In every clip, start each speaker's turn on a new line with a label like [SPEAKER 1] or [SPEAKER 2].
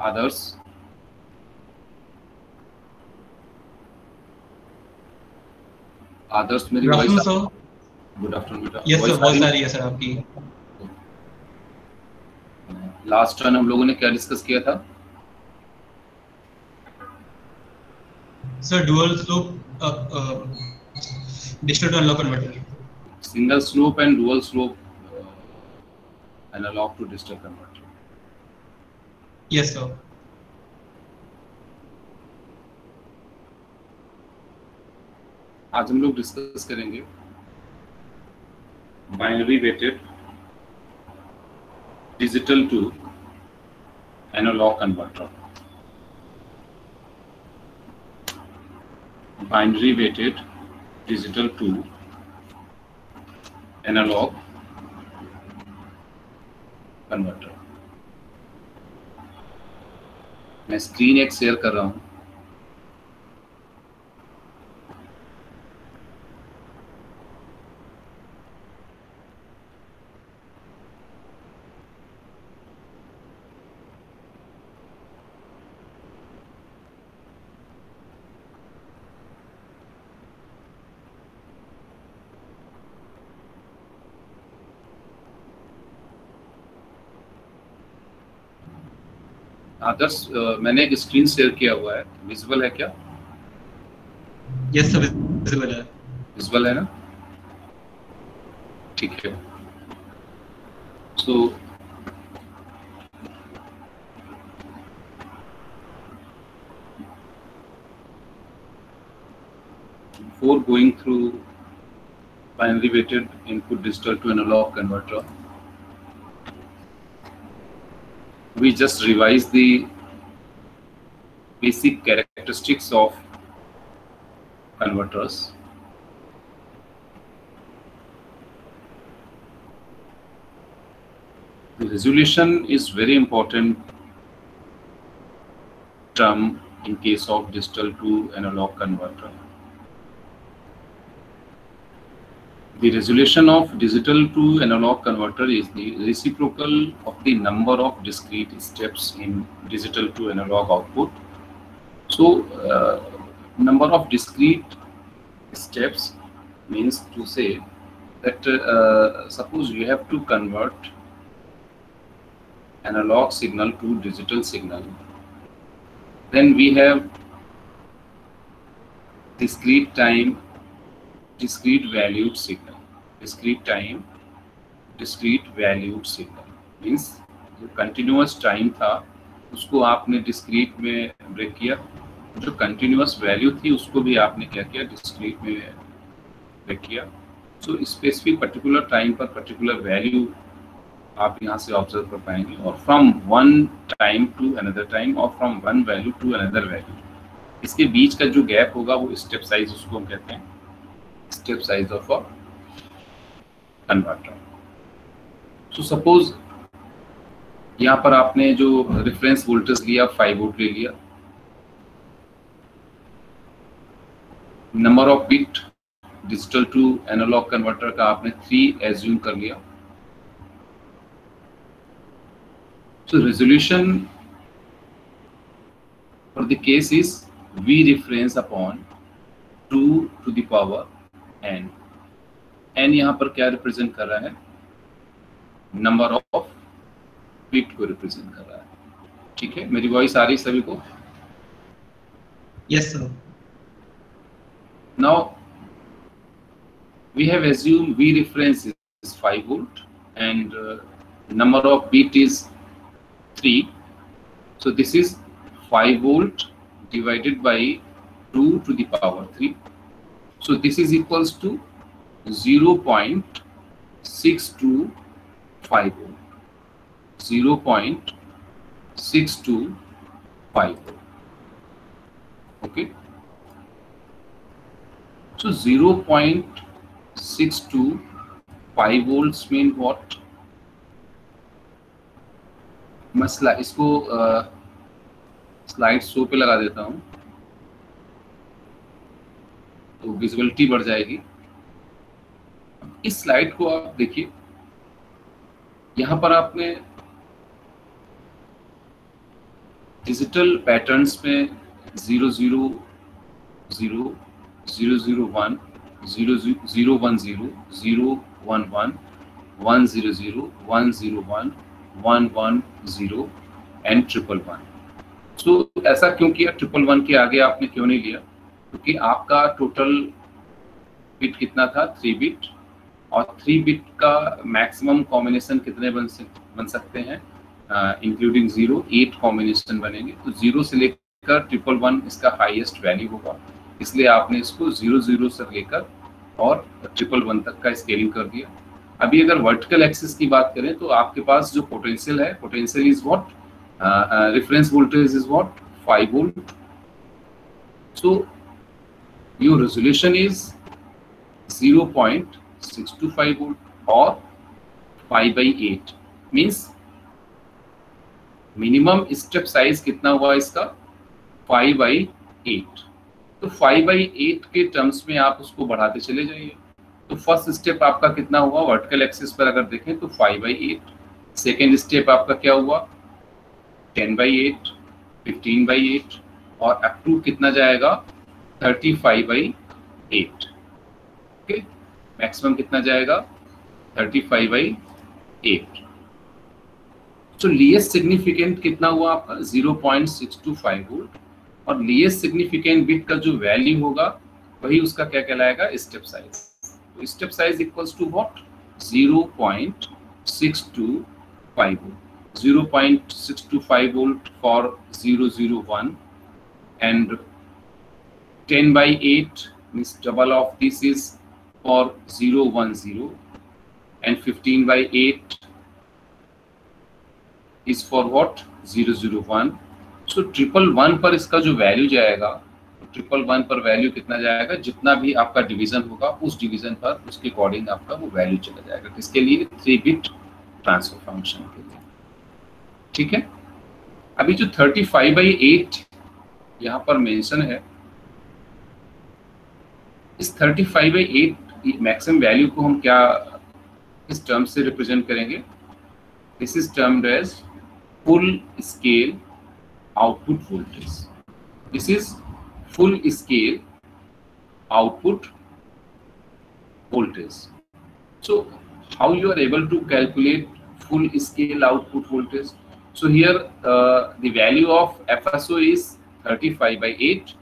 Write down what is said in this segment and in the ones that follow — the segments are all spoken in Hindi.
[SPEAKER 1] आदर्श, आदर्श मेरी
[SPEAKER 2] good
[SPEAKER 1] voice?
[SPEAKER 2] Afternoon sir.
[SPEAKER 1] Good afternoon बेटा,
[SPEAKER 2] यस सर,
[SPEAKER 1] वॉइस आ
[SPEAKER 2] वॉइस
[SPEAKER 1] रही
[SPEAKER 2] आ
[SPEAKER 1] है?
[SPEAKER 2] रही है सर आपकी।
[SPEAKER 1] लास्ट टाइम हम लोगों ने क्या डिस्कस किया था?
[SPEAKER 2] Sir dual slope digital to analog converter.
[SPEAKER 1] Single slope and dual slope analog to digital converter.
[SPEAKER 2] Yes sir.
[SPEAKER 1] आज हम लोग डिस्कस करेंगे binary weighted digital to analog converter. Binary weighted digital to analog converter. मैं स्क्रीन एक शेयर कर रहा हूं। आदर्श, मैंने एक स्क्रीन शेयर किया हुआ है, विजुअल है क्या?
[SPEAKER 2] यस सर, विजिबल है।
[SPEAKER 1] विजुअल है ना? ठीक है। सो before going through binary weighted input digital to analog converter, we just revise the basic characteristics of converters. The resolution is very important term in case of digital to analog converter. The resolution of digital to analog converter is the reciprocal of the number of discrete steps in digital to analog output. So, number of discrete steps means to say that suppose you have to convert analog signal to digital signal, then we have discrete time, discrete valued signal. Discrete time, discrete valued signal means जो कंटिन्यूअस टाइम था उसको आपने डिस्क्रीट में ब्रेक किया, जो कंटिन्यूअस वैल्यू थी उसको भी आपने क्या किया, डिस्क्रीट में ब्रेक किया। सो स्पेसिफिक पर्टिकुलर टाइम पर पर्टिकुलर वैल्यू आप यहाँ से ऑब्जर्व कर पाएंगे, और from one time to another time और from one value to another value, इसके बीच का जो गैप होगा वो स्टेप साइज, उसको हम कहते हैं step size of a converter. So suppose यहाँ पर आपने जो रेफरेंस वोल्टेज लिया 5 वोल्ट ले लिया, number of bit digital to analog converter का आपने 3 एज्यूम कर लिया। So resolution for the case is V reference upon 2 to the power n. n यहाँ पर क्या रिप्रेजेंट कर रहा है? नंबर ऑफ बिट को रिप्रेजेंट कर रहा है। ठीक है, मेरी वॉइस आ रही सभी को?
[SPEAKER 2] Yes sir.
[SPEAKER 1] Now we have assumed V reference is 5 volt and number of bit is 3. So this is 5 volt divided by 2 to the power 3. So this is equals to 0.625 volt. 0.625 volt. Okay. So 0.625 volts mean what? मैं इसको स्लाइड शो पे लगा देता हूँ तो विजुअलिटी बढ़ जाएगी। इस स्लाइड को आप देखिए, यहाँ पर आपने डिजिटल पैटर्न्स में 0 0 0 0 0 1 0 0 1 0 0 1 1 1 0 0 1 0 1 1 1 0 एंड 111। सो ऐसा क्यों किया? 111 के आगे आपने क्यों नहीं लिया? क्योंकि आपका टोटल बिट कितना था? 3 बिट, और 3 बिट का मैक्सिमम कॉम्बिनेशन कितने बन सकते हैं? इंक्लूडिंग 0 8 कॉम्बिनेशन बनेंगे। तो 0 से लेकर 111 इसका हाईएस्ट वैल्यू होगा, इसलिए आपने इसको 0 0 से लेकर और 111 तक का स्केलिंग कर दिया। अभी अगर वर्टिकल एक्सिस की बात करें तो आपके पास जो पोटेंशियल है, potential is what? Reference voltage is what? 5 volt. So your resolution is 0.625 volt और 5/8 मीन्स मिनिमम स्टेप साइज कितना हुआ इसका? 5/8। तो 5/8 के टर्म्स में आप उसको बढ़ाते चले जाइए। तो फर्स्ट स्टेप आपका कितना हुआ वर्टिकल एक्सिस पर अगर देखें तो 5/8। सेकेंड स्टेप आपका क्या हुआ? 10/8, 15/8 और अप टू कितना जाएगा? 35/8। ओके, मैक्सिमम कितना जाएगा? 35/8। तो लीस्ट सिग्निफिकेंट कितना हुआ आपका? 0.625 वोल्ट, और लीस्ट सिग्निफिकेंट बिट का जो वैल्यू होगा वही उसका क्या कहलाएगा? Step size. तो step size equals to what? 0.625 volt. 0.625 volt for 001 and 10/8 means double of this is for 010 and 15/8 is for what? 001. So 111 पर इसका जो वैल्यू जाएगा, 111 पर वैल्यू कितना जाएगा? जितना भी आपका डिवीजन होगा उस डिवीजन पर उसके अकॉर्डिंग आपका वो वैल्यू चला जाएगा। किसके लिए? 3 बिट ट्रांसफर फंक्शन के लिए। ठीक है। अभी जो 35/8 यहाँ पर मेंशन है, इस 35/8 मैक्सिमम वैल्यू को हम क्या इस टर्म से रिप्रेजेंट करेंगे? This is termed as full scale output voltage. This is full scale output voltage. So how you are able to calculate full scale output voltage? So here the value of FSO is 35/8,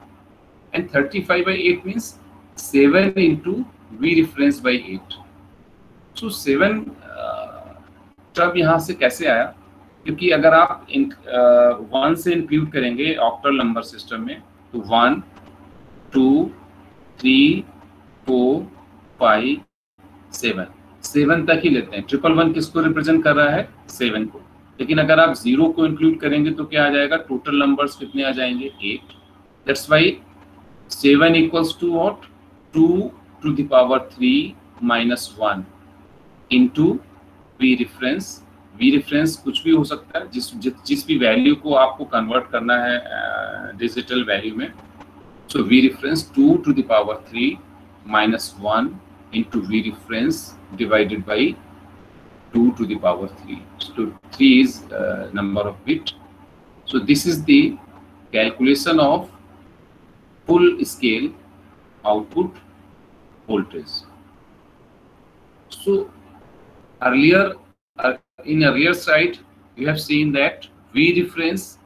[SPEAKER 1] and 35/8 means 7 into V reference by 8. So 7 तब यहाँ से कैसे आया? क्योंकि अगर आप 1 से इंक्लूड करेंगे ऑक्टल नंबर सिस्टम में तो 1 2 3 4 5 7 तक ही लेते हैं। 111 किसको रिप्रेजेंट कर रहा है? 7 को। लेकिन अगर आप 0 को इंक्लूड करेंगे तो क्या आ जाएगा? टोटल नंबर्स कितने आ जाएंगे? 8। That's why 7 equals to what? 2 to the power 3 minus 1 into V reference। V reference कुछ भी हो सकता है, जिस भी वैल्यू को आपको कन्वर्ट करना है डिजिटल वैल्यू में। So V reference 2 to the power 3 minus 1 into V reference divided by 2 to the power 3. So 3 is number of bit. So this is the calculation of full scale output voltage. So earlier in earlier slide you have seen that V reference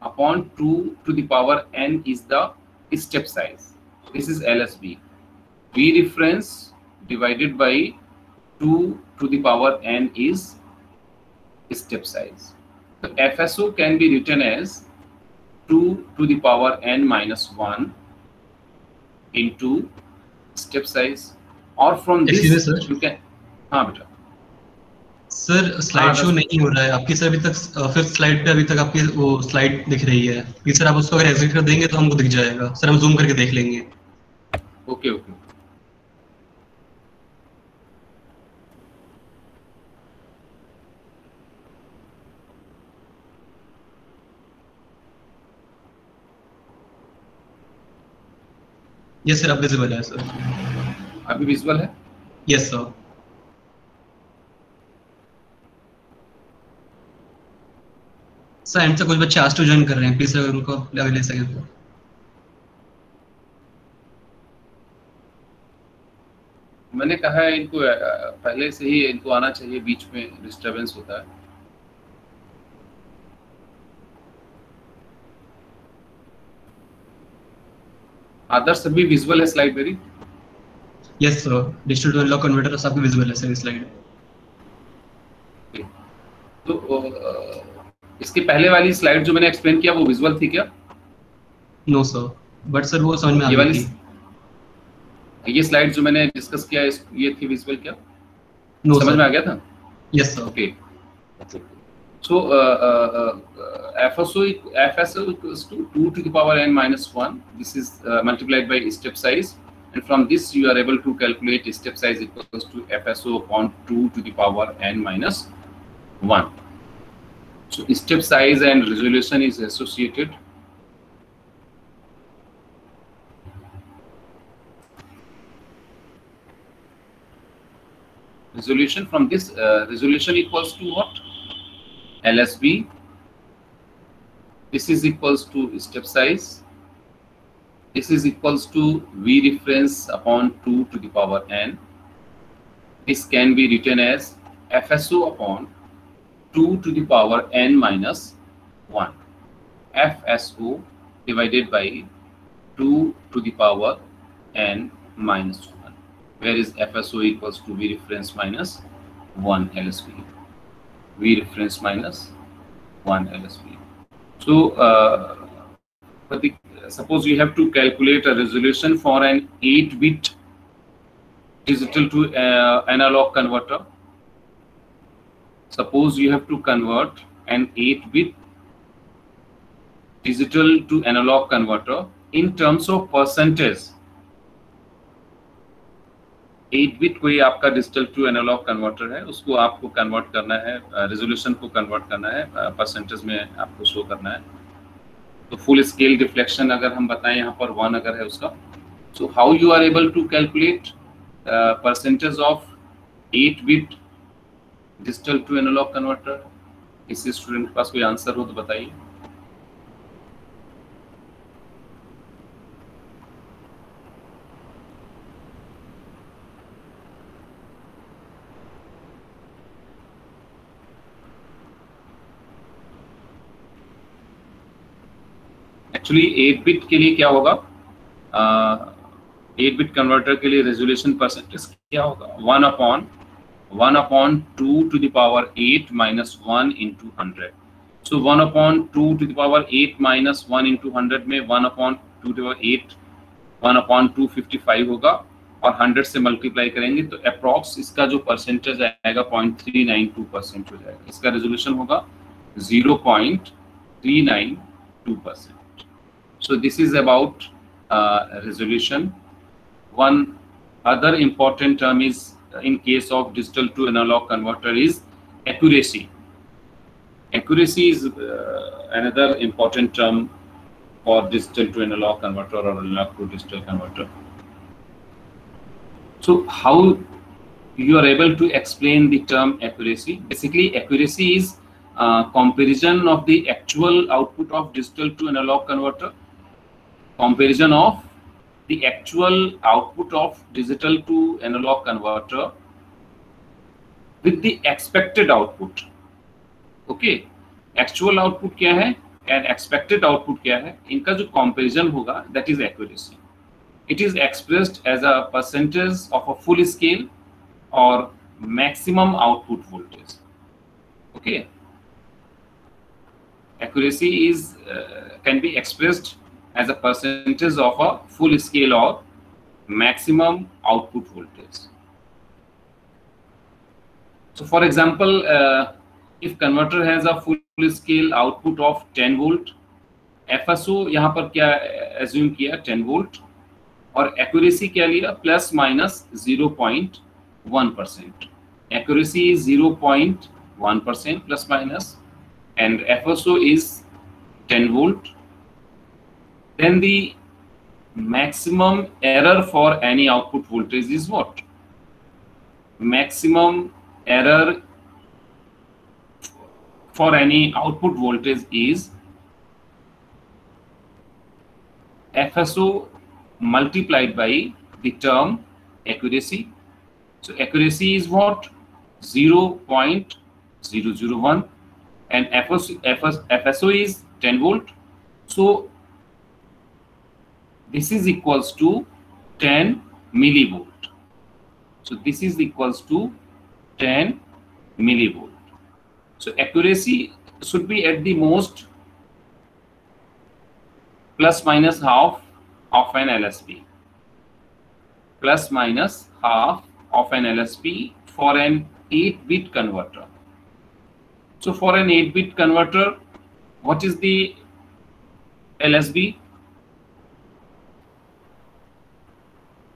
[SPEAKER 1] upon 2 to the power n is the step size. This is LSB. V reference divided by 2 to the power n is step size. The FSO can be written as 2 to the power n minus 1 into step size, or from this you can हाँ बेटा
[SPEAKER 2] सर स्लाइड शो नहीं हो रहा है आपकी सर अभी तक। फिफ्थ स्लाइड पे अभी तक आपकी वो स्लाइड दिख रही है। प्लीज सर आप उसको अगर एग्जिट कर देंगे तो हमको दिख जाएगा सर, हम जूम करके देख लेंगे।
[SPEAKER 1] ओके ओके
[SPEAKER 2] यस सर, अब विजिबल है सर।
[SPEAKER 1] अभी विजुअल है?
[SPEAKER 2] Yes sir. सर एंड से कुछ बच्चे आज टू ज्वाइन कर रहे हैं, प्लीज अगर उनको आगे ले सके तो।
[SPEAKER 1] मैंने कहा है इनको पहले से ही इनको आना चाहिए, बीच में डिस्टरबेंस होता है। आदर्श सभी विजुअल है स्लाइड मेरी?
[SPEAKER 2] Yes sir, digital to analog converter सबको विजुअल है सर स्लाइड।
[SPEAKER 1] तो इसके पहले वाली स्लाइड जो मैंने एक्सप्लेन किया वो विजुअल थी क्या?
[SPEAKER 2] नो सर, बट सर वो समझ में आ गई थी।
[SPEAKER 1] ये स्लाइड जो मैंने डिस्कस किया ये थी विजुअल क्या?
[SPEAKER 2] नो
[SPEAKER 1] समझ
[SPEAKER 2] सर।
[SPEAKER 1] में आ गया था?
[SPEAKER 2] Yes sir.
[SPEAKER 1] Okay. So FSO equals to 2 to the power n minus 1. This is multiplied by step size, and from this you are able to calculate step size equals to FSO upon 2 to the power n minus 1. So step size and resolution is associated. Resolution from this resolution equals to what? LSB. This is equals to step size. This is equals to V reference upon 2 to the power n. This can be written as FSO upon 2 to the power n minus 1. FSO divided by 2 to the power n minus 1. Where is FSO equals to V reference minus 1 LSB. V reference minus 1 LSB. So, suppose you have to calculate a resolution for an 8-bit digital to analog converter. Suppose you have to convert an 8-bit digital to analog converter in terms of percentage. 8-बिट कोई आपका डिजिटल टू एनालॉग कन्वर्टर है, उसको आपको कन्वर्ट करना है, रेजोल्यूशन को कन्वर्ट करना है, परसेंटेज में आपको शो करना है। तो फुल स्केल रिफ्लेक्शन अगर हम बताएं यहाँ पर 1 अगर है उसका, so how you are able to calculate percentage of eight bit digital to analog converter? किसी स्टूडेंट के पास कोई आंसर हो तो बताइए। एक्चुअली 8-बिट के लिए क्या होगा, 8-बिट कन्वर्टर के लिए रेजोल्यूशन परसेंटेज क्या होगा? 1 upon 2 to the power 8 minus 1 into 100. So 1 upon 2 to the power 8 minus 1 into 100 में 1 upon 2 to the power 8 1 upon 255 होगा, और 100 से मल्टीप्लाई करेंगे तो अप्रॉक्स इसका जो परसेंटेज आएगा 0.392% हो जाएगा। इसका रेजोल्यूशन होगा 0.392%. So this is about resolution. One other important term is in case of digital to analog converter is accuracy. Accuracy is another important term for digital to analog converter or analog to digital converter. So how you are able to explain the term accuracy? Basically, accuracy is comparison of the actual output of digital to analog converter. Comparison of the actual output of digital to analog converter with the expected output. Okay, actual output क्या है and expected output क्या है, इनका जो comparison होगा that is accuracy. It is expressed as a percentage of a full scale or maximum output voltage. Okay, accuracy is can be expressed as a percentage of a full scale or maximum output voltage. So for example, if converter has a full scale output of 10 volt, FSO यहाँ पर क्या assume किया 10 volt, और accuracy क्या लिया plus minus 0.1%. Accuracy is 0.1% plus minus, and FSO is 10 volt. Then the maximum error for any output voltage is what? Maximum error for any output voltage is FSO multiplied by the term accuracy. So accuracy is what? 0.001 and FSO is 10 volt. So this is equals to 10 millivolt. So this is equals to 10 millivolt. So accuracy should be at the most plus minus half of an LSB. Plus minus half of an LSB for an 8-bit converter. So for an 8-bit converter, what is the LSB?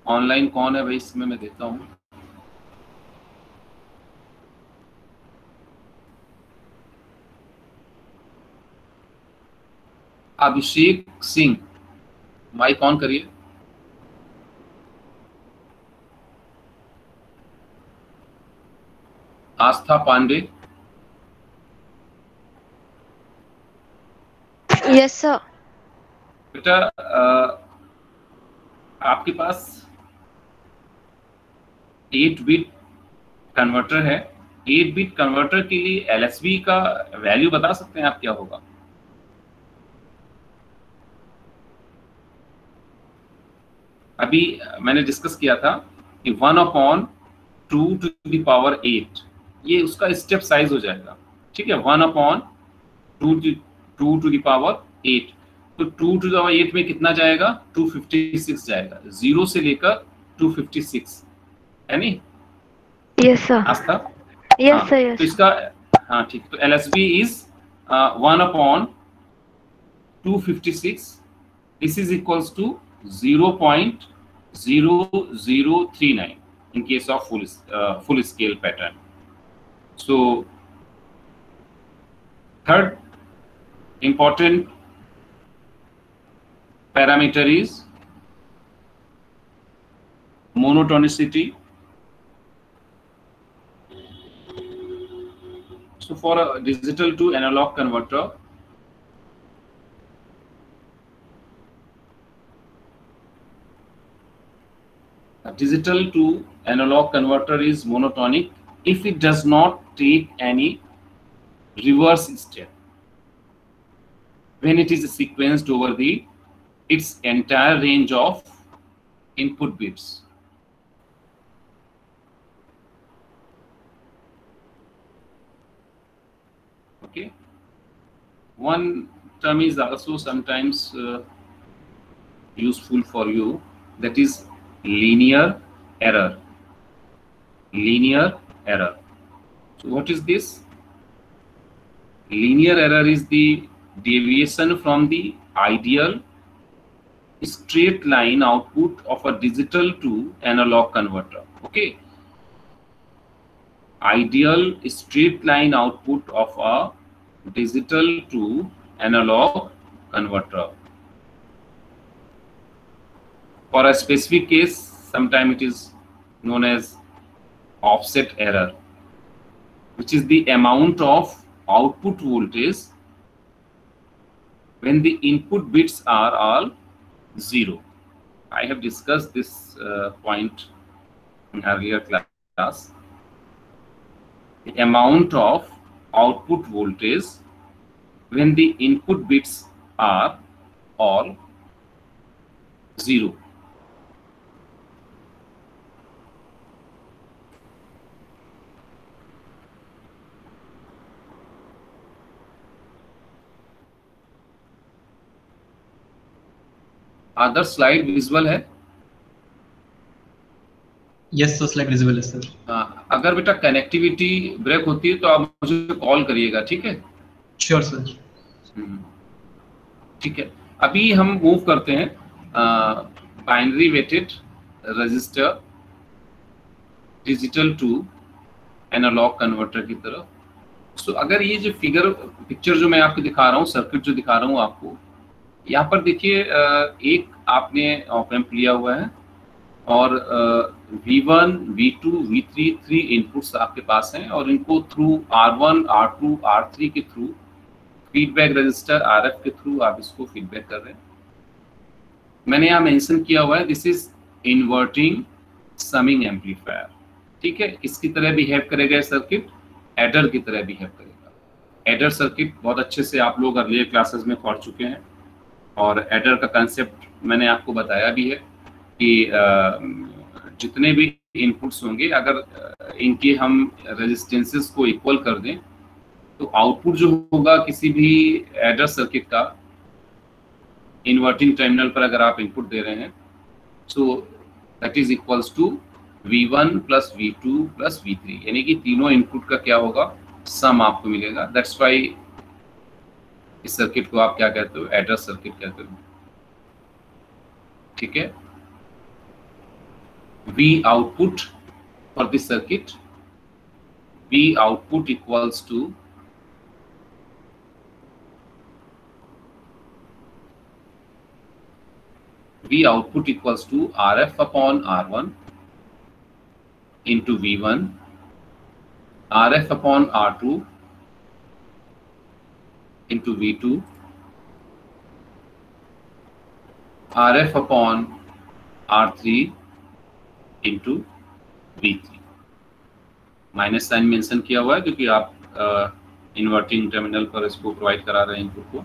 [SPEAKER 1] Online कौन है भाई, इसमें मैं देता हूं। अभिषेक सिंह, माइक ऑन करिए। आस्था पांडे।
[SPEAKER 3] Yes sir.
[SPEAKER 1] बेटा आपके पास 8-बिट कन्वर्टर है। 8-बिट कन्वर्टर के लिए एलएसबी का वैल्यू बता सकते हैं आप क्या होगा? अभी मैंने डिस्कस किया था कि 1/2 to the power 8 ये उसका स्टेप साइज हो जाएगा। ठीक है, 1/2 to the power 8। तो 2 to the power 8 में कितना जाएगा? 256 जाएगा। 0 से लेकर 256 है नहीं?
[SPEAKER 3] Yes sir.
[SPEAKER 1] Aastha?
[SPEAKER 3] Yes sir, yes.
[SPEAKER 1] तो इसका हाँ ठीक। तो LSB is 1/256। This is equals to 0.0039 in case of full scale pattern. So third important parameter is monotonicity. So for a digital to analog converter, a digital to analog converter is monotonic if it does not take any reverse step when it is sequenced over its entire range of input bits. Okay, one term is also sometimes useful for you, that is linear error. Linear error. So what is this? Linear error is the deviation from the ideal straight line output of a digital to analog converter. Okay, ideal straight line output of a digital to analog converter. For a specific case, sometimes it is known as offset error, which is the amount of output voltage when the input bits are all 0. I have discussed this point in earlier class. The amount of output voltage when the input bits are all 0. Other slide visual है?
[SPEAKER 2] यस सर, स्लाइड विजुअल है सर।
[SPEAKER 1] अगर बेटा कनेक्टिविटी ब्रेक होती है तो आप मुझे कॉल करिएगा, ठीक है?
[SPEAKER 2] Sure sir.
[SPEAKER 1] ठीक है, अभी हम मूव करते हैं binary weighted register digital to analog converter की तरफ। सो अगर ये जो पिक्चर जो मैं आपको दिखा रहा हूँ, सर्किट जो दिखा रहा हूँ आपको, यहाँ पर देखिए एक आपने ऑप एम्प लिया हुआ है और V1, V2, V3 3 इनपुट्स आपके पास हैं और इनको थ्रू R1, R2, R3 के थ्रू फीडबैक रजिस्टर RF के थ्रू आप इसको फीडबैक कर रहे हैं। मैंने यहाँ मेंशन किया हुआ है this is inverting summing amplifier, ठीक है। इसकी तरह बिहेव करेगा सर्किट, एडर की तरह बिहेव करेगा। एडर सर्किट बहुत अच्छे से आप लोग अर्लियर क्लासेस में पढ़ चुके हैं और एडर का कंसेप्ट मैंने आपको बताया भी है कि जितने भी इनपुट्स होंगे अगर इनके हम रेजिस्टेंसेस को इक्वल कर दें तो आउटपुट जो होगा किसी भी एडर सर्किट का इन्वर्टिंग टर्मिनल पर अगर आप इनपुट दे रहे हैं so that is equals to V1 plus V2 plus V3, यानी कि तीनों इनपुट का क्या होगा, सम आपको मिलेगा। दैट्स वाई इस सर्किट को आप क्या कहते हो, एडर सर्किट कहते हो, ठीक है। V output for this circuit, V output equals to RF upon R1 into V1, RF upon R2 into V2, RF upon R3 into V3। Minus sign mention किया हुआ है क्योंकि आप इन्वर्टिंग टर्मिनल पर इसको प्रोवाइड करा रहे हैं इनपुट को।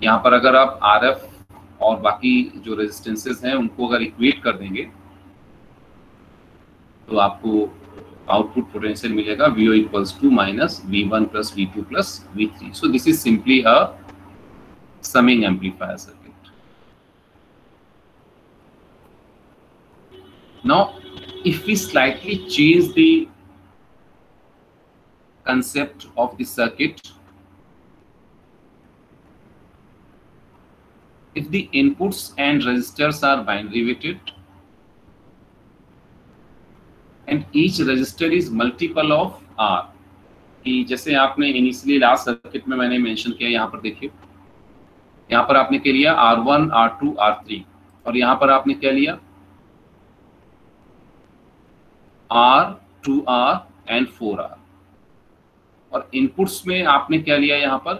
[SPEAKER 1] यहाँ पर अगर आप RF और बाकी जो रेजिस्टेंसेस हैं उनको अगर इक्वेट कर देंगे तो आपको आउटपुट पोटेंशियल मिलेगा VO equals to minus V1 plus V2 plus V3। So this is simply a summing amplifier circuit. Now, if we slightly change the concept of the circuit, if the inputs and resistors are binary weighted and each resistor is multiple of R, कि जैसे आपने इनिशियली लास्ट सर्किट में मैंने मेंशन किया, यहाँ पर देखिए, यहाँ पर आपने क्या लिया R1, R2, R3 और यहाँ पर आपने क्या लिया R, 2R एंड 4R और इनपुट्स में आपने क्या लिया यहाँ पर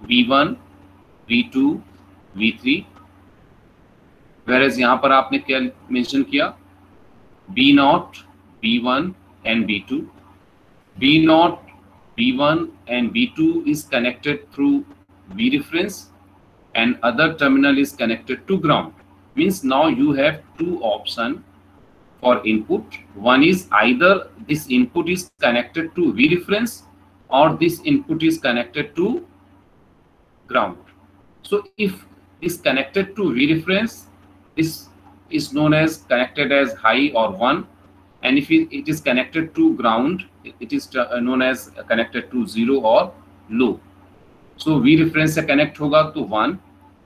[SPEAKER 1] V1, V2, V3, वेरेज यहाँ पर आपने क्या मेंशन किया B0, B1 and B2। B0, B1 and B2 is connected through V reference and other terminal is connected to ground. Means now you have two options for input. One is either this input is connected to V reference or this input is connected to ground. So if is connected to V reference, this is known as connected as high or 1, and if it is connected to ground, it is known as connected to 0 or low. So V reference से connect होगा तो 1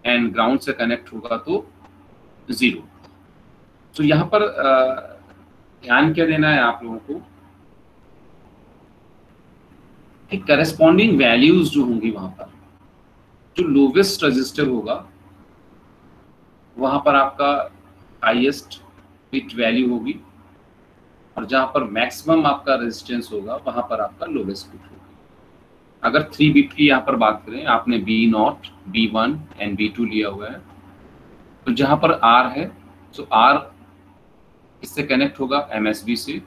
[SPEAKER 1] and ground से connect होगा तो 0. तो यहाँ पर ध्यान क्या देना है आप लोगों को कि करस्पॉन्डिंग वैल्यूज जो होंगी वहां पर जो लोवेस्ट रजिस्टर होगा वहां पर आपका हाईएस्ट बिट वैल्यू होगी और जहां पर मैक्सिमम आपका रेजिस्टेंस होगा वहां पर आपका लोवेस्ट बिट होगी। अगर 3 बिट की यहाँ पर बात करें, आपने B0, B1 एंड B2 लिया हुआ है तो जहां पर R है तो R इससे कनेक्ट होगा MSB से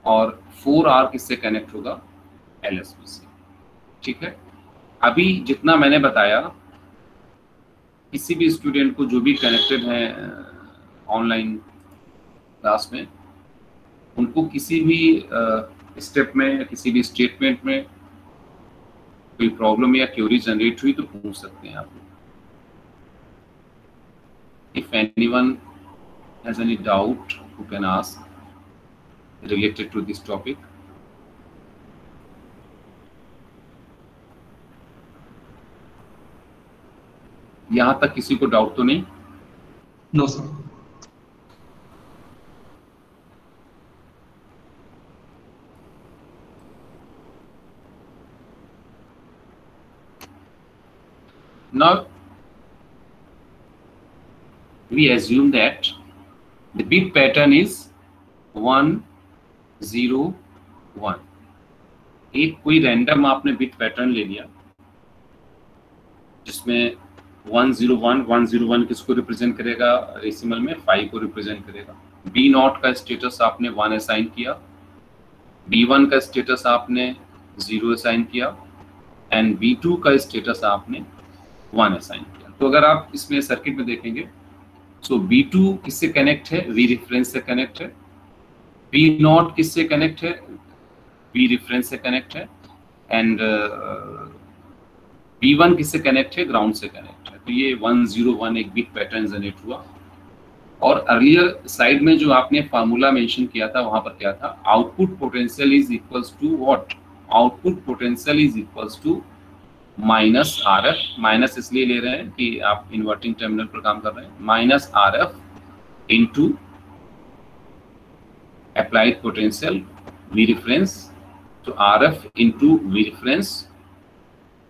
[SPEAKER 1] और 4R किससे कनेक्ट होगा LSB से, ठीक है। अभी जितना मैंने बताया किसी भी स्टूडेंट को जो भी कनेक्टेड हैं ऑनलाइन क्लास में उनको किसी भी स्टेप में या किसी भी स्टेटमेंट में कोई प्रॉब्लम या क्वेरी जनरेट हुई तो पूछ सकते हैं आप लोग। If anyone has any doubt, you can ask related to this topic. यहाँ तक किसी को डाउट तो नहीं?
[SPEAKER 2] No sir.
[SPEAKER 1] Now we assume that the bit pattern is 1 0 1। एक कोई रैंडम आपने बिट पैटर्न ले लिया जिसमें 101 किसको रिप्रेजेंट करेगा, डेसिमल में 5 को रिप्रेजेंट करेगा। B0 का स्टेटस आपने 1 असाइन किया, B1 का स्टेटस आपने 0 असाइन किया एंड B2 का स्टेटस आपने 1 असाइन किया। तो अगर आप इसमें सर्किट में देखेंगे तो B2 किससे कनेक्ट है, V रेफरेंस से कनेक्ट है, B0 किससे कनेक्ट है, V रेफरेंस से कनेक्ट है एंड B1 किससे कनेक्ट है, ग्राउंड से कनेक्ट है। तो ये 101 एक बिट पैटर्न जनरेट हुआ। और अर्लियर स्लाइड में जो आपने फार्मूला मेंशन किया था वहां पर क्या था, output potential is equals to what, output potential is equals to minus RF। Minus इसलिए ले रहे हैं कि आप इन्वर्टिंग टर्मिनल पर काम कर रहे हैं, minus RF into applied potential V reference. तो RF into V reference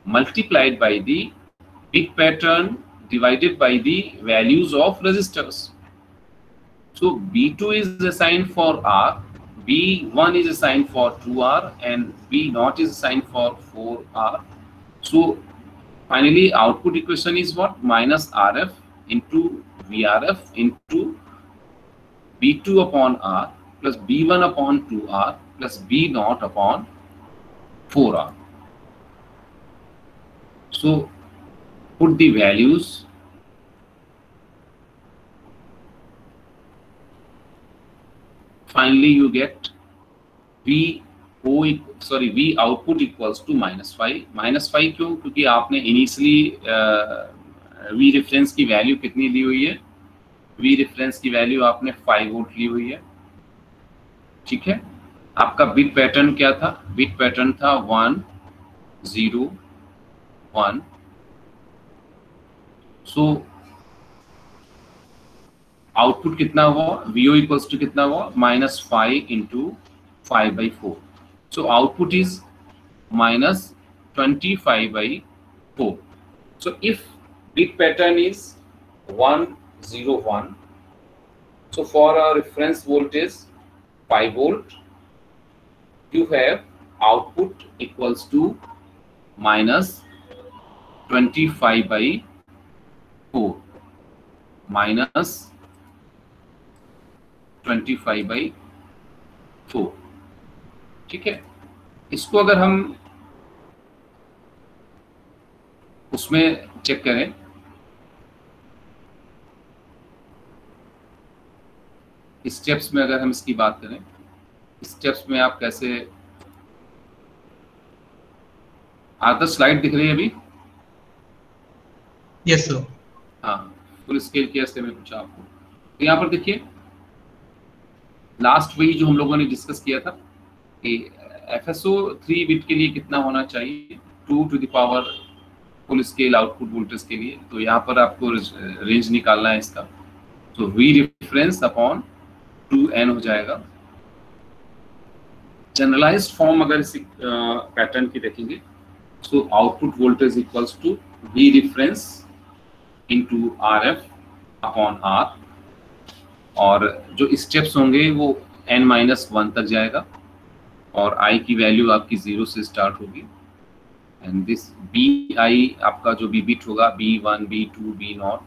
[SPEAKER 1] multiplied by the bit pattern divided by the values of resistors. So B2 is assigned for R, B1 is assigned for 2R and B0 is assigned for 4R. So finally output equation is what, minus RF into VRF into B2 upon R plus B1 upon 2R plus B0 upon 4R. So put the values, finally you get V output equals to -5। -5 क्यों, क्योंकि आपने इनिशियली V रेफरेंस की वैल्यू कितनी ली हुई है, V रेफरेंस की वैल्यू आपने 5 वोल्ट ली हुई है। ठीक है, आपका बिट पैटर्न क्या था, बिट पैटर्न था 1 0 1। सो आउटपुट कितना हुआ, VO इक्वल्स टू कितना हुआ, -5 into 5/4। So output is -25/4। So if bit pattern is 1 0 1, so for a reference voltage 5 volt, you have output equals to -25/4 minus 25/4। ठीक है, इसको अगर हम उसमें चेक करें, स्टेप्स में अगर हम इसकी बात करें, स्टेप्स में आप कैसे, आधा स्लाइड दिख रही है अभी?
[SPEAKER 2] Yes sir.
[SPEAKER 1] हाँ, फुल स्केल केस में पूछा आपको। तो यहाँ पर देखिए लास्ट वही जो हम लोगों ने डिस्कस किया था कि FSO 3 बिट के लिए कितना होना चाहिए, 2 to the power full scale output voltage के लिए। तो यहाँ पर आपको रेंज निकालना है इसका, तो V रेफरेंस अपॉन 2n हो जाएगा। जनरलाइज्ड फॉर्म अगर इसी पैटर्न की देखेंगे, so output voltage equals to V reference into RF upon R, और जो स्टेप्स होंगे वो n-1 तक जाएगा और I की वैल्यू आपकी 0 से स्टार्ट होगी एंड दिस BI आपका जो भी बिट होगा B1 B2 B0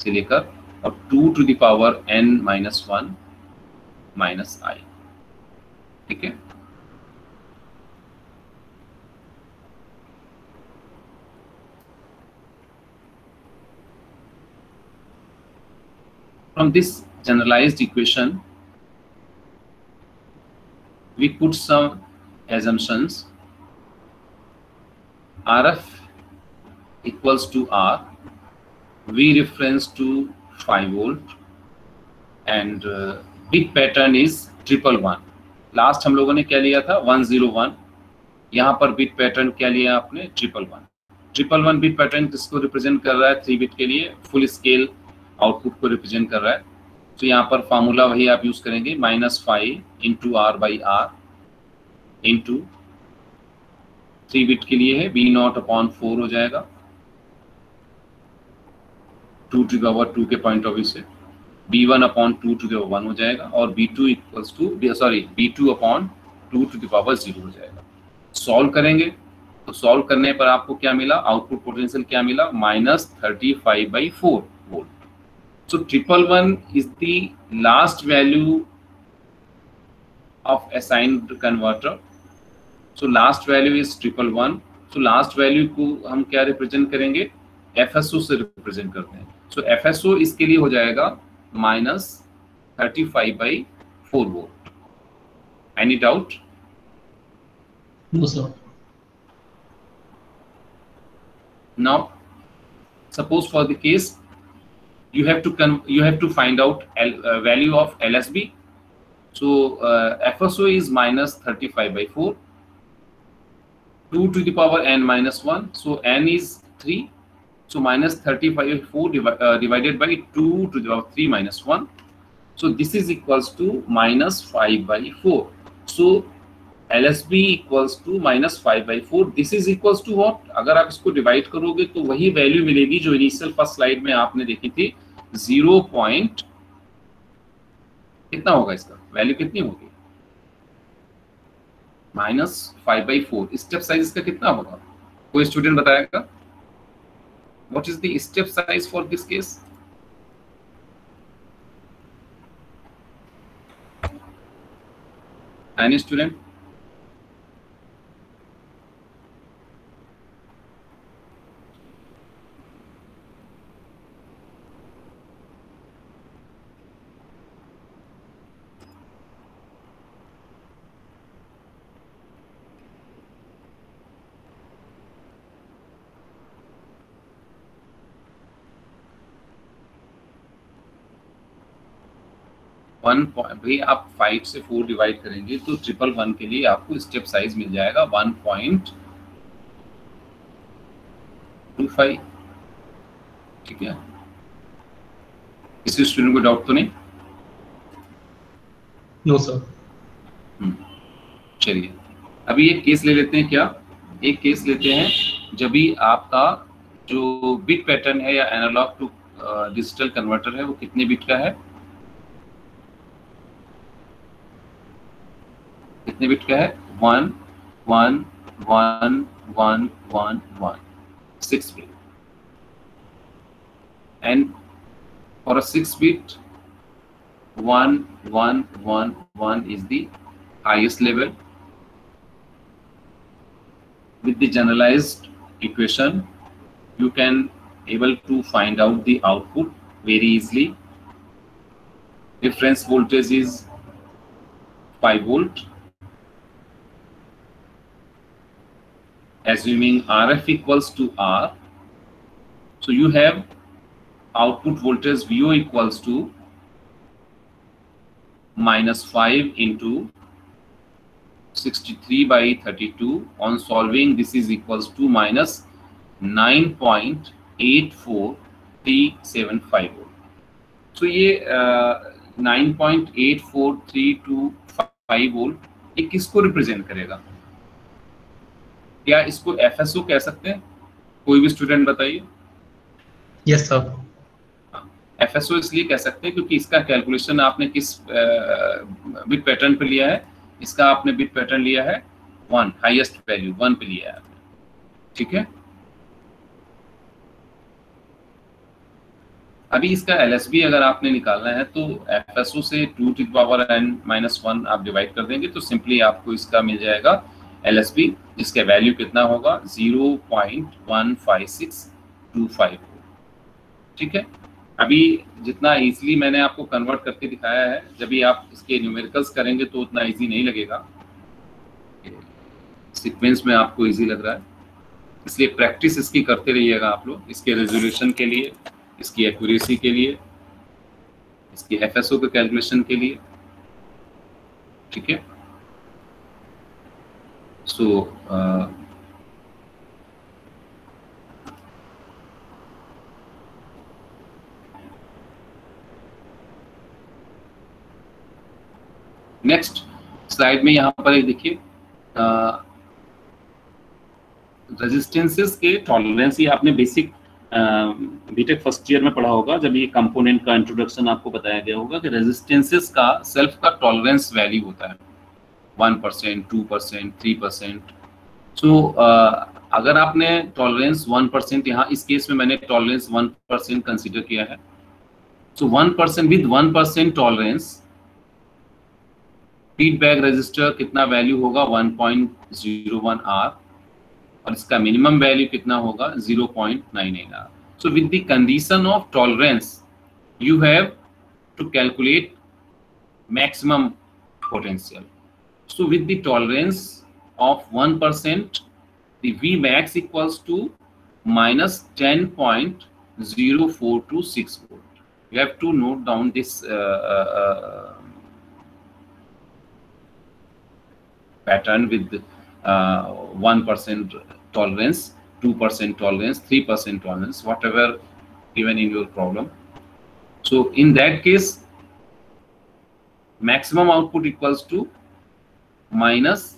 [SPEAKER 1] से लेकर और 2 to the power n-1 minus I। ठीक है, from this generalized equation we put some assumptions. RF equals to R, V reference to 5 volt and bit pattern is 111। Last हम लोगों ने क्या लिया था 101, यहाँ पर बिट पैटर्न क्या लिया आपने 111। बिट पैटर्न किसको रिप्रेजेंट कर रहा है, 3 बिट के लिए फुल स्केल आउटपुट को रिप्रेजेंट कर रहा है। तो यहाँ पर फार्मूला वही आप यूज करेंगे, -5 इंटू R/R इंटू 3 बिट के लिए है B0/4 हो जाएगा 2 टू द पावर 2 के पॉइंट ऑफ व्यू से, b1 upon 2 to the power 1 हो जाएगा और b2 equals to b2 upon 2 to the power 0 हो जाएगा। सॉल्व करेंगे तो सॉल्व करने पर आपको क्या मिला, आउटपुट पोटेंशियल क्या मिला, -35/4 volt. So 111 is the last value of assigned converter. So last value is 111। So last value को हम क्या रिप्रेजेंट करेंगे, FSO से रिप्रेजेंट करते हैं। सो FSO इसके लिए हो जाएगा -35/4 volt. Any doubt?
[SPEAKER 2] No sir.
[SPEAKER 1] Now suppose for the case you have to find out value of LSB. So FSO is -35/4, 2 to the power n minus 1, so n is 3, so -35/4 divided by 2 to the power 3 minus 1, so this is equals to -5/4. so LSB equals to -5/4. This is equals to what, अगर आप इसको डिवाइड करोगे तो वही वैल्यू मिलेगी जो इनिशियल फर्स्ट स्लाइड में आपने देखी थी, 0. कितना होगा, इसका वैल्यू कितनी होगी, -5/4। स्टेप साइज इसका कितना होगा, कोई स्टूडेंट बताएगा, what is the step size for this case? Any student? 1 भाई आप 5 से 4 डिवाइड करेंगे तो 111 के लिए आपको स्टेप साइज मिल जाएगा 1.25। ठीक है, किसी स्टूडेंट को डाउट तो नहीं?
[SPEAKER 2] No sir.
[SPEAKER 1] चलिए अभी एक केस ले लेते हैं। क्या एक केस लेते हैं जब भी आपका जो बिट पैटर्न है या एनालॉग टू डिजिटल कन्वर्टर है वो कितने बिट का है, कितने बिट का है, 1 1 1 1 1 1, 6 bit. And for a 6 bit 1 1 1 1 is the highest level. With the generalized equation you can able to find out the output very easily. Reference voltage is 5 volt. Assuming RF equals to R, so you have output voltage VO equals to -5 into 63/32. On solving this is equals to -9.84375 volt. So ये 9.84325 volt ये किसको रिप्रेजेंट करेगा? क्या इसको FSO कह सकते हैं? कोई भी स्टूडेंट बताइए।
[SPEAKER 2] Yes sir.
[SPEAKER 1] FSO इसलिए कह सकते हैं क्योंकि इसका कैलकुलेशन आपने किस बिट पैटर्न पे लिया है, इसका आपने बिट पैटर्न लिया है 1, हाईएस्ट वैल्यू 1 पे लिया है। ठीक है, अभी इसका LSB अगर आपने निकालना है तो FSO से 2 to the power n-1 आप डिवाइड कर देंगे तो सिंपली आपको इसका मिल जाएगा LSB, जिसका वैल्यू कितना होगा 0.15625। ठीक है, अभी जितना इजीली मैंने आपको कन्वर्ट करके दिखाया है, जब भी आप इसके न्यूमेरिकल्स करेंगे तो उतना इजी नहीं लगेगा। सीक्वेंस में आपको इजी लग रहा है, इसलिए प्रैक्टिस इसकी करते रहिएगा आप लोग, इसके रेजोल्यूशन के लिए, इसकी एक्यूरेसी के लिए, इसकी FSO के कैलकुलेशन के लिए। ठीक है, सो नेक्स्ट स्लाइड में यहाँ पर देखिए रेजिस्टेंसेस के टॉलरेंस, ये आपने बेसिक बीटेक फर्स्ट ईयर में पढ़ा होगा, जब ये कंपोनेंट का इंट्रोडक्शन आपको बताया गया होगा कि रेजिस्टेंसेस का सेल्फ का टॉलरेंस वैल्यू होता है 1%, 2%, 3%। सो अगर आपने टॉलरेंस 1%, यहाँ इस केस में मैंने टॉलरेंस 1% कंसीडर किया है। सो 1% विद 1% टॉलरेंस, फीडबैक रजिस्टर कितना वैल्यू होगा 1.01 R, और इसका मिनिमम वैल्यू कितना होगा 0.98 R। So with the condition of tolerance, you have to calculate maximum potential. So with the tolerance of 1%, the Vmax equals to minus 10.0426 volt. You have to note down this pattern with 1% tolerance, 2% tolerance, 3% tolerance, whatever given in your problem. So in that case, maximum output equals to minus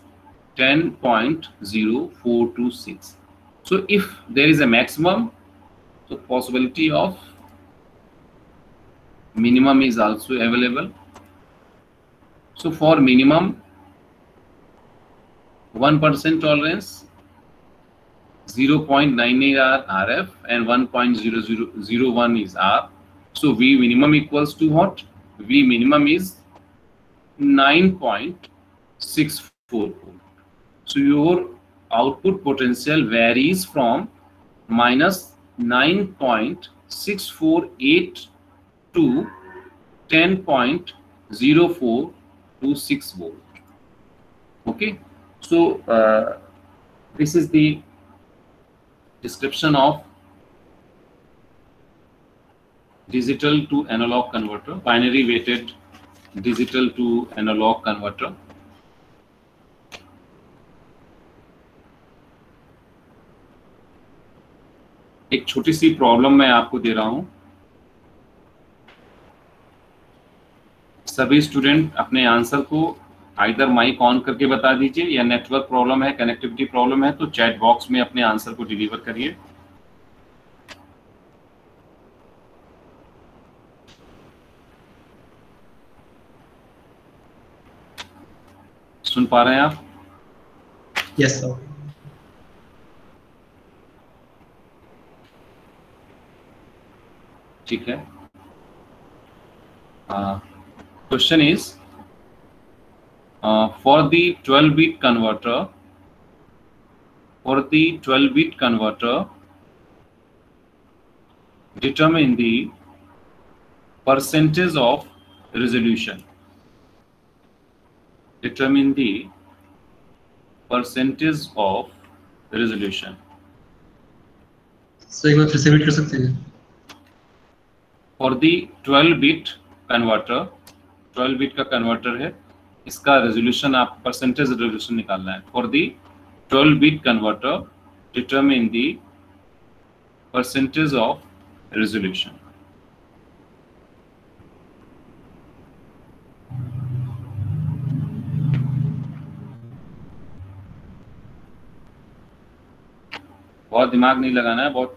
[SPEAKER 1] 10.0426. So if there is a maximum, so possibility of minimum is also available. So for minimum 1% tolerance, 0.98 RF and 1.0001 is R. So V minimum equals to what? V minimum is 9.64 volt. So your output potential varies from minus 9.648 to 10.0426 volt. Okay, so this is the description of digital to analog converter, binary weighted digital to analog converter. एक छोटी सी प्रॉब्लम मैं आपको दे रहा हूं। सभी स्टूडेंट अपने आंसर को आइदर माइक ऑन करके बता दीजिए, या नेटवर्क प्रॉब्लम है, कनेक्टिविटी प्रॉब्लम है तो चैट बॉक्स में अपने आंसर को डिलीवर करिए। सुन पा रहे हैं आप?
[SPEAKER 2] Yes sir.
[SPEAKER 1] ठीक है। Question is for the 12-bit converter, determine the percentage of resolution. Determine the percentage of resolution.
[SPEAKER 2] Sir एक बार फिर से रिपीट कर सकते हैं?
[SPEAKER 1] For the 12-bit converter, 12-bit का कन्वर्टर है, इसका रेजोल्यूशन आप परसेंटेज रेजोल्यूशन निकालना है। For the 12-bit converter, determine the percentage of resolution. बहुत दिमाग नहीं लगाना है, बहुत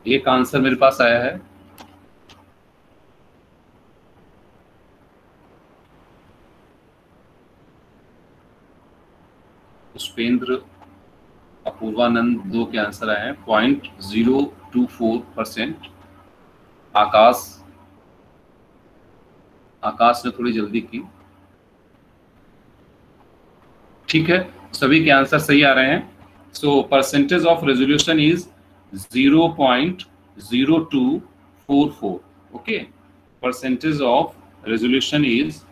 [SPEAKER 1] एक आंसर मेरे पास आया है, पुष्पेंद्र अपूर्वानंद 2 के आंसर आए हैं। 0.024%। आकाश ने थोड़ी जल्दी की। ठीक है, सभी के आंसर सही आ रहे हैं। So percentage of resolution is 0.0244। Okay, percentage of resolution is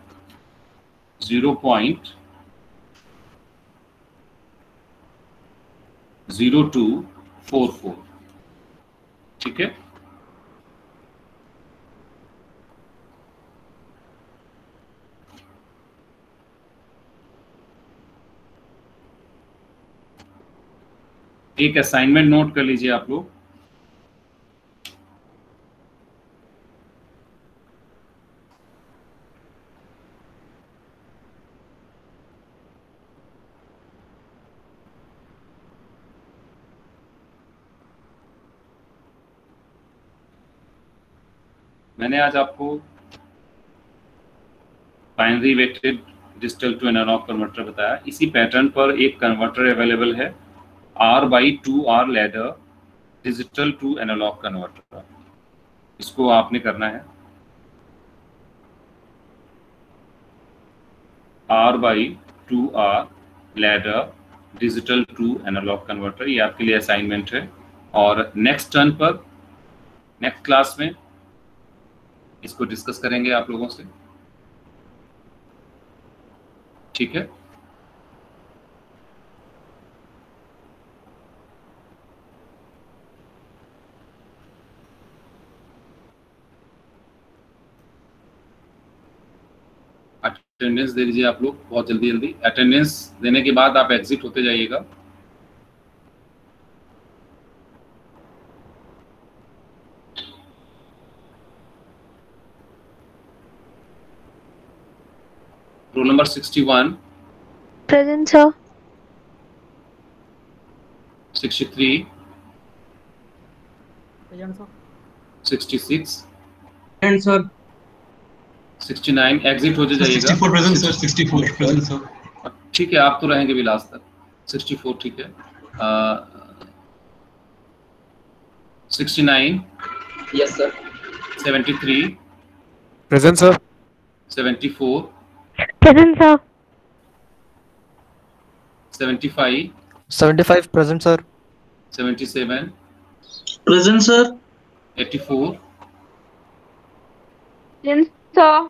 [SPEAKER 1] 0.0244। ठीक है, एक असाइनमेंट नोट कर लीजिए आप लोग। मैंने आज आपको binary weighted digital to analog converter बताया। इसी पैटर्न पर एक कन्वर्टर अवेलेबल है, R/2R ladder digital to analog converter. इसको आपने करना है, R/2R ladder digital to analog converter. ये आपके लिए असाइनमेंट है, और नेक्स्ट टर्न पर नेक्स्ट क्लास में इसको डिस्कस करेंगे आप लोगों से। ठीक है, अटेंडेंस दे दीजिए आप लोग बहुत जल्दी जल्दी। अटेंडेंस देने के बाद आप एग्जिट होते जाइएगा। Roll number 61,
[SPEAKER 3] Present, sir.
[SPEAKER 1] 63,
[SPEAKER 4] Present, sir.
[SPEAKER 1] 66,
[SPEAKER 4] Present, sir.
[SPEAKER 1] 69। Exit होते जाइएगा।
[SPEAKER 2] 64 प्रेजेंट सर, 64 प्रेजेंट सर।
[SPEAKER 1] ठीक है, आप तो रहेंगे भी लास्ट तक। 64 ठीक है। 69,
[SPEAKER 4] Yes, sir.
[SPEAKER 1] 73,
[SPEAKER 5] Present, sir.
[SPEAKER 1] 74,
[SPEAKER 3] Present, sir.
[SPEAKER 1] 75,
[SPEAKER 5] 75 present, sir.
[SPEAKER 1] 77,
[SPEAKER 4] Present, sir.
[SPEAKER 1] 84,
[SPEAKER 3] Present, sir.